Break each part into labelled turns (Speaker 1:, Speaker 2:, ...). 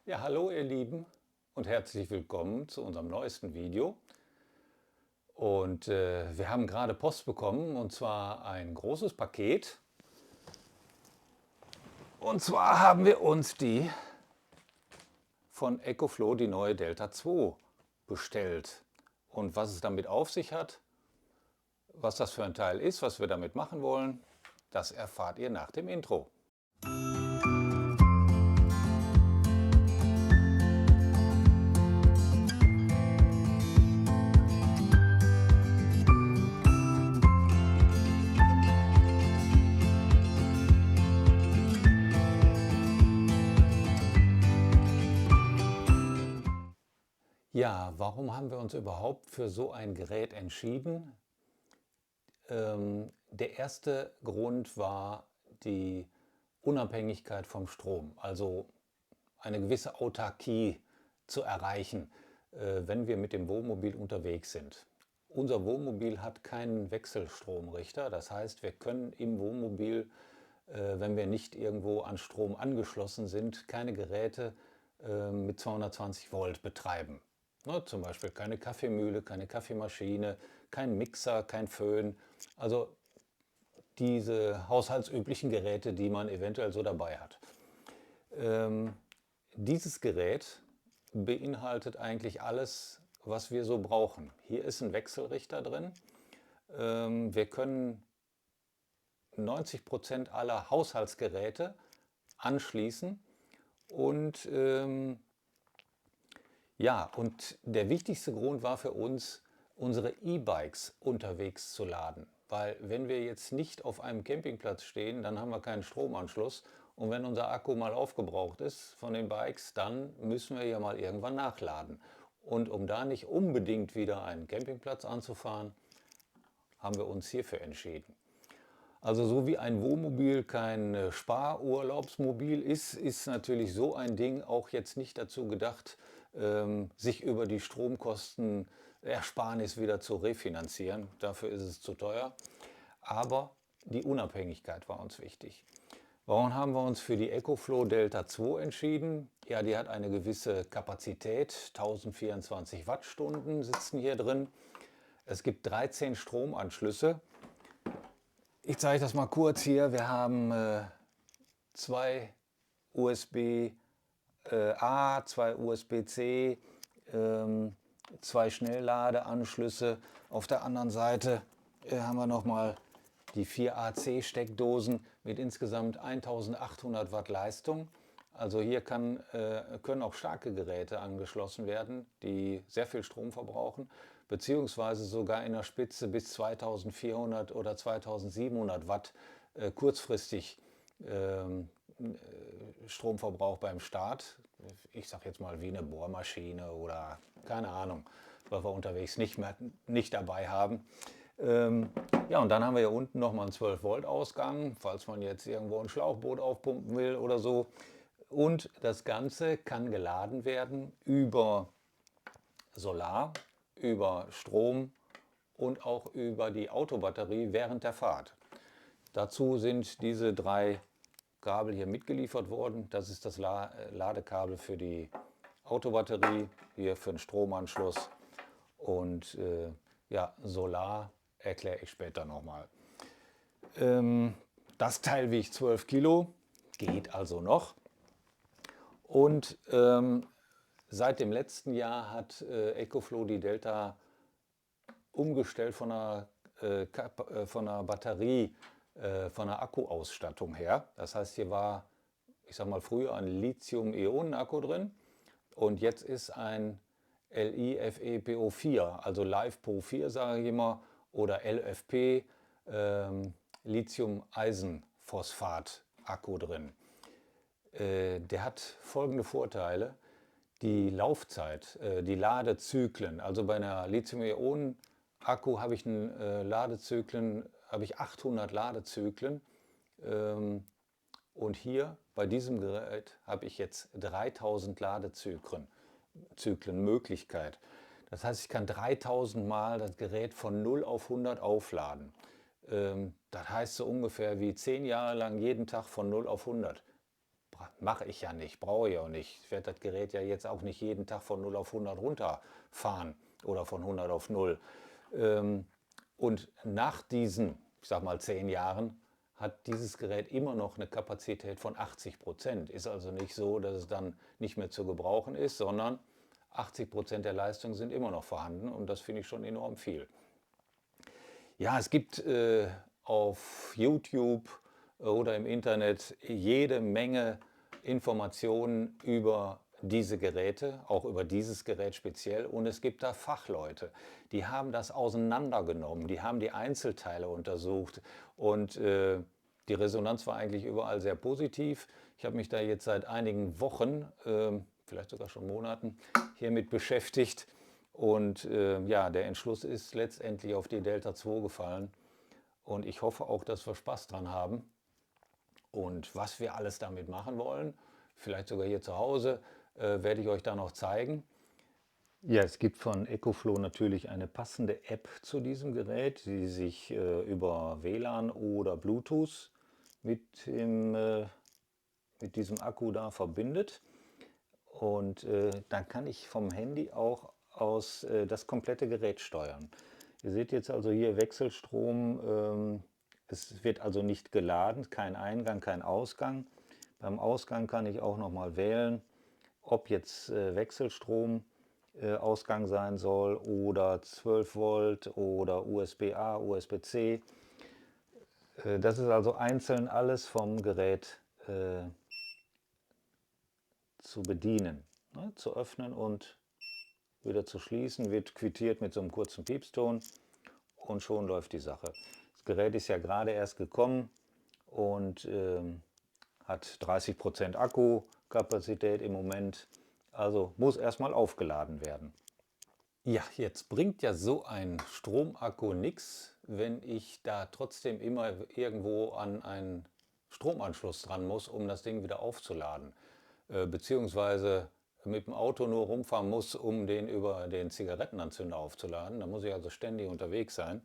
Speaker 1: Ja, hallo ihr Lieben und herzlich willkommen zu unserem neuesten Video. Und wir haben gerade Post bekommen und zwar ein großes Paket. Und zwar haben wir uns die von EcoFlow, die neue Delta 2, bestellt. Und was es damit auf sich hat, was das für ein Teil ist, was wir damit machen wollen, das erfahrt ihr nach dem Intro. Ja, warum haben wir uns überhaupt für so ein Gerät entschieden? Der erste Grund war die Unabhängigkeit vom Strom, also eine gewisse Autarkie zu erreichen, wenn wir mit dem Wohnmobil unterwegs sind. Unser Wohnmobil hat keinen Wechselstromrichter, das heißt, wir können im Wohnmobil, wenn wir nicht irgendwo an Strom angeschlossen sind, keine Geräte mit 220 Volt betreiben. Ne, zum Beispiel keine Kaffeemühle, keine Kaffeemaschine, kein Mixer, kein Föhn. Also diese haushaltsüblichen Geräte, die man eventuell so dabei hat. Ähm, Dieses Gerät beinhaltet eigentlich alles, was wir so brauchen. Hier ist ein Wechselrichter drin. Wir können 90% aller Haushaltsgeräte anschließen und ja, und der wichtigste Grund war für uns, unsere E-Bikes unterwegs zu laden. Weil wenn wir jetzt nicht auf einem Campingplatz stehen, dann haben wir keinen Stromanschluss. Und wenn unser Akku mal aufgebraucht ist von den Bikes, dann müssen wir ja mal irgendwann nachladen. Und um da nicht unbedingt wieder einen Campingplatz anzufahren, haben wir uns hierfür entschieden. Also so wie ein Wohnmobil kein Sparurlaubsmobil ist, ist natürlich so ein Ding auch jetzt nicht dazu gedacht, sich über die Stromkosten Ersparnis wieder zu refinanzieren. Dafür ist es zu teuer. Aber die Unabhängigkeit war uns wichtig. Warum haben wir uns für die EcoFlow Delta 2 entschieden? Ja, die hat eine gewisse Kapazität, 1024 Wattstunden sitzen hier drin. Es gibt 13 Stromanschlüsse. Ich zeige das mal kurz hier. Wir haben zwei USB A, zwei USB-C, zwei Schnellladeanschlüsse. Auf der anderen Seite haben wir nochmal die 4 AC-Steckdosen mit insgesamt 1800 Watt Leistung. Also hier können auch starke Geräte angeschlossen werden, die sehr viel Strom verbrauchen, beziehungsweise sogar in der Spitze bis 2400 oder 2700 Watt kurzfristig Stromverbrauch beim Start. Ich sage jetzt mal wie eine Bohrmaschine oder keine Ahnung, was wir unterwegs nicht dabei haben. Ja, und dann haben wir hier unten nochmal einen 12 Volt Ausgang, falls man jetzt irgendwo ein Schlauchboot aufpumpen will oder so. Und das Ganze kann geladen werden über Solar, über Strom und auch über die Autobatterie während der Fahrt. Dazu sind diese drei Kabel hier mitgeliefert worden. Das ist das Ladekabel für die Autobatterie, hier für den Stromanschluss und ja, Solar erkläre ich später nochmal. Das Teil wiegt 12 Kilo, geht also noch. Und seit dem letzten Jahr hat EcoFlow die Delta umgestellt von einer Batterie, von einer Akkuausstattung her. Das heißt, hier war, ich sag mal, früher ein Lithium-Ionen-Akku drin und jetzt ist ein LiFePO4, also LiFePO4 sage ich immer, oder LFP, Lithium-Eisenphosphat-Akku drin. Der hat folgende Vorteile. Die Laufzeit, die Ladezyklen, also bei einer Lithium-Ionen-Akku habe ich habe ich 800 Ladezyklen und hier bei diesem Gerät habe ich jetzt 3000 Ladezyklen Möglichkeit. Das heißt, ich kann 3000 Mal das Gerät von 0 auf 100 aufladen. Das heißt so ungefähr wie 10 Jahre lang jeden Tag von 0 auf 100. mache ich ja nicht, brauche ich auch nicht. Ich werde das Gerät ja jetzt auch nicht jeden Tag von 0 auf 100 runterfahren oder von 100 auf 0. Ähm, und nach diesen, ich sag mal 10 Jahren, hat dieses Gerät immer noch eine Kapazität von 80%. Ist also nicht so, dass es dann nicht mehr zu gebrauchen ist, sondern 80% der Leistung sind immer noch vorhanden und das finde ich schon enorm viel. Ja, es gibt auf YouTube oder im Internet jede Menge Informationen über diese Geräte, auch über dieses Gerät speziell. Und es gibt da Fachleute, die haben das auseinandergenommen, die haben die Einzelteile untersucht und die Resonanz war eigentlich überall sehr positiv. Ich habe mich da jetzt seit einigen Wochen, vielleicht sogar schon Monaten, hiermit beschäftigt. Und ja, der Entschluss ist letztendlich auf die Delta 2 gefallen. Und ich hoffe auch, dass wir Spaß dran haben. Und was wir alles damit machen wollen, vielleicht sogar hier zu Hause, werde ich euch da noch zeigen. Ja, es gibt von EcoFlow natürlich eine passende App zu diesem Gerät, die sich über WLAN oder Bluetooth mit diesem Akku da verbindet. Und dann kann ich vom Handy auch aus das komplette Gerät steuern. Ihr seht jetzt also hier Wechselstrom. Es wird also nicht geladen, kein Eingang, kein Ausgang. Beim Ausgang kann ich auch noch mal wählen, ob jetzt Wechselstrom Ausgang sein soll oder 12 Volt oder USB-A, USB-C. Das ist also einzeln alles vom Gerät zu bedienen, ne, zu öffnen und wieder zu schließen, wird quittiert mit so einem kurzen Piepston und schon läuft die Sache. Das Gerät ist ja gerade erst gekommen und hat 30% Akkukapazität im Moment, also muss erstmal aufgeladen werden. Ja, jetzt bringt ja so ein Stromakku nichts, wenn ich da trotzdem immer irgendwo an einen Stromanschluss dran muss, um das Ding wieder aufzuladen. Beziehungsweise mit dem Auto nur rumfahren muss, um den über den Zigarettenanzünder aufzuladen. Da muss ich also ständig unterwegs sein.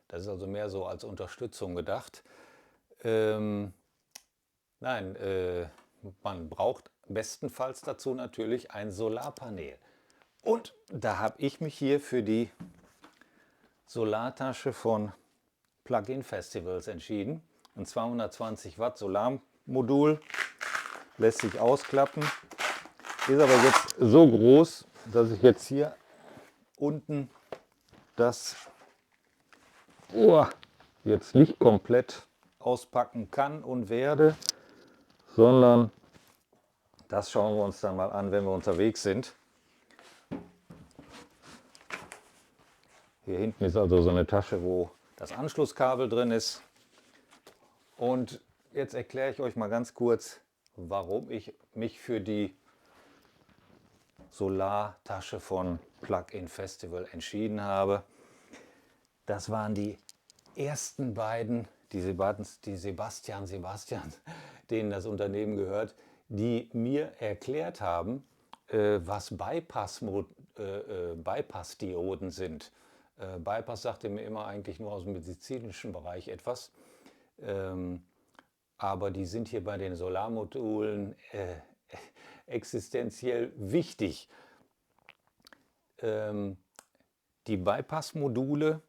Speaker 1: Das ist also mehr so als Unterstützung gedacht. Ähm, nein, man braucht bestenfalls dazu natürlich ein Solarpanel. Und da habe ich mich hier für die Solartasche von Plug-in Festivals entschieden. Ein 220 Watt Solarmodul, lässt sich ausklappen, ist aber jetzt so groß, dass ich jetzt hier unten das jetzt nicht komplett auspacken kann und werde, sondern das schauen wir uns dann mal an, wenn wir unterwegs sind. Hier hinten ist also so eine Tasche, wo das Anschlusskabel drin ist. Und jetzt erkläre ich euch mal ganz kurz, warum ich mich für die Solartasche von Plug-in Festival entschieden habe. Das waren die ersten beiden, die Sebastian, denen das Unternehmen gehört, die mir erklärt haben, was Bypass-Dioden sind. Bypass sagte mir immer eigentlich nur aus dem medizinischen Bereich etwas. Aber die sind hier bei den Solarmodulen existenziell wichtig. Die Bypass-Module,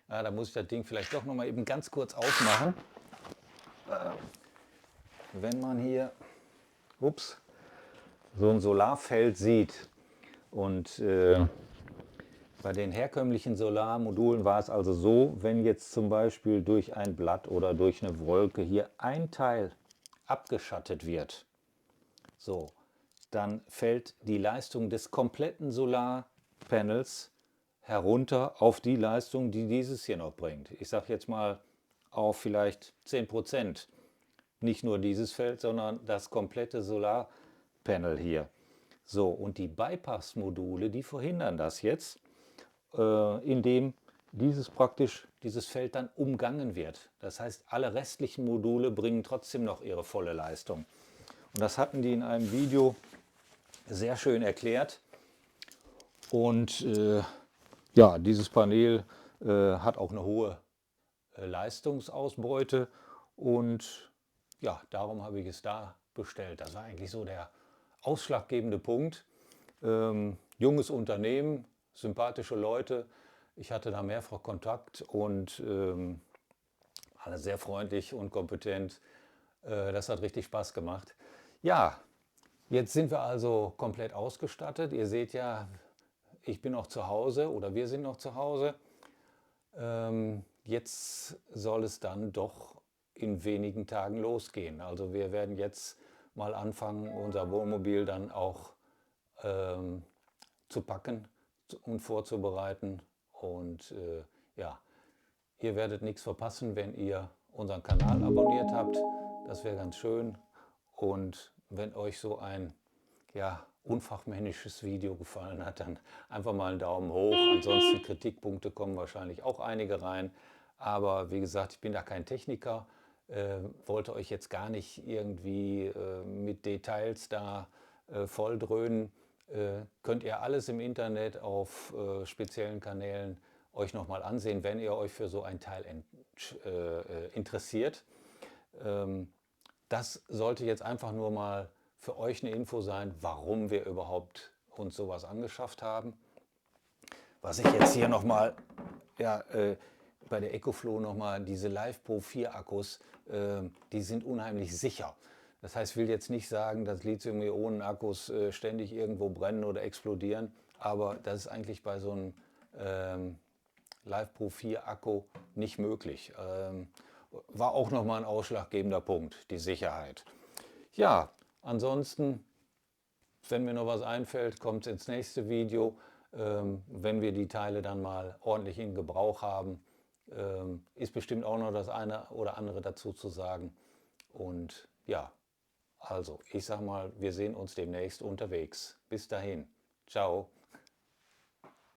Speaker 1: da muss ich das Ding vielleicht doch noch mal eben ganz kurz aufmachen. Wenn man hier so ein Solarfeld sieht und bei den herkömmlichen Solarmodulen war es also so, wenn jetzt zum Beispiel durch ein Blatt oder durch eine Wolke hier ein Teil abgeschattet wird, so, dann fällt die Leistung des kompletten Solarpanels herunter auf die Leistung, die dieses hier noch bringt. Ich sage jetzt mal auf vielleicht 10%. Nicht nur dieses Feld, sondern das komplette Solarpanel hier. So, und die Bypass-Module, die verhindern das jetzt, indem dieses Feld dann umgangen wird. Das heißt, alle restlichen Module bringen trotzdem noch ihre volle Leistung. Und das hatten die in einem Video sehr schön erklärt. Und ja, dieses Panel hat auch eine hohe Leistungsausbeute und ja, darum habe ich es da bestellt. Das war eigentlich so der ausschlaggebende Punkt. Junges Unternehmen, sympathische Leute. Ich hatte da mehrfach Kontakt und alle sehr freundlich und kompetent. Das hat richtig Spaß gemacht. Ja, jetzt sind wir also komplett ausgestattet. Ihr seht ja, ich bin noch zu Hause oder wir sind noch zu Hause. Jetzt soll es dann doch in wenigen Tagen losgehen. Also wir werden jetzt mal anfangen, unser Wohnmobil dann auch zu packen und vorzubereiten. Und ja, ihr werdet nichts verpassen, wenn ihr unseren Kanal abonniert habt. Das wäre ganz schön. Und wenn euch so ein ja, unfachmännisches Video gefallen hat, dann einfach mal einen Daumen hoch. Ansonsten Kritikpunkte kommen wahrscheinlich auch einige rein. Aber wie gesagt, ich bin da kein Techniker, wollte euch jetzt gar nicht irgendwie mit Details da volldröhnen. Könnt ihr alles im Internet auf speziellen Kanälen euch nochmal ansehen, wenn ihr euch für so ein Teil interessiert. Das sollte jetzt einfach nur mal für euch eine Info sein, warum wir überhaupt uns sowas angeschafft haben. Was ich jetzt hier nochmal, ja, bei der EcoFlow nochmal, diese LivePro 4 Akkus, die sind unheimlich sicher. Das heißt, ich will jetzt nicht sagen, dass Lithium-Ionen-Akkus ständig irgendwo brennen oder explodieren, aber das ist eigentlich bei so einem LivePro 4 Akku nicht möglich. War auch nochmal ein ausschlaggebender Punkt, die Sicherheit. Ja, ansonsten, wenn mir noch was einfällt, kommt es ins nächste Video. Wenn wir die Teile dann mal ordentlich in Gebrauch haben, ist bestimmt auch noch das eine oder andere dazu zu sagen. Und ja, also ich sag mal, wir sehen uns demnächst unterwegs. Bis dahin. Ciao.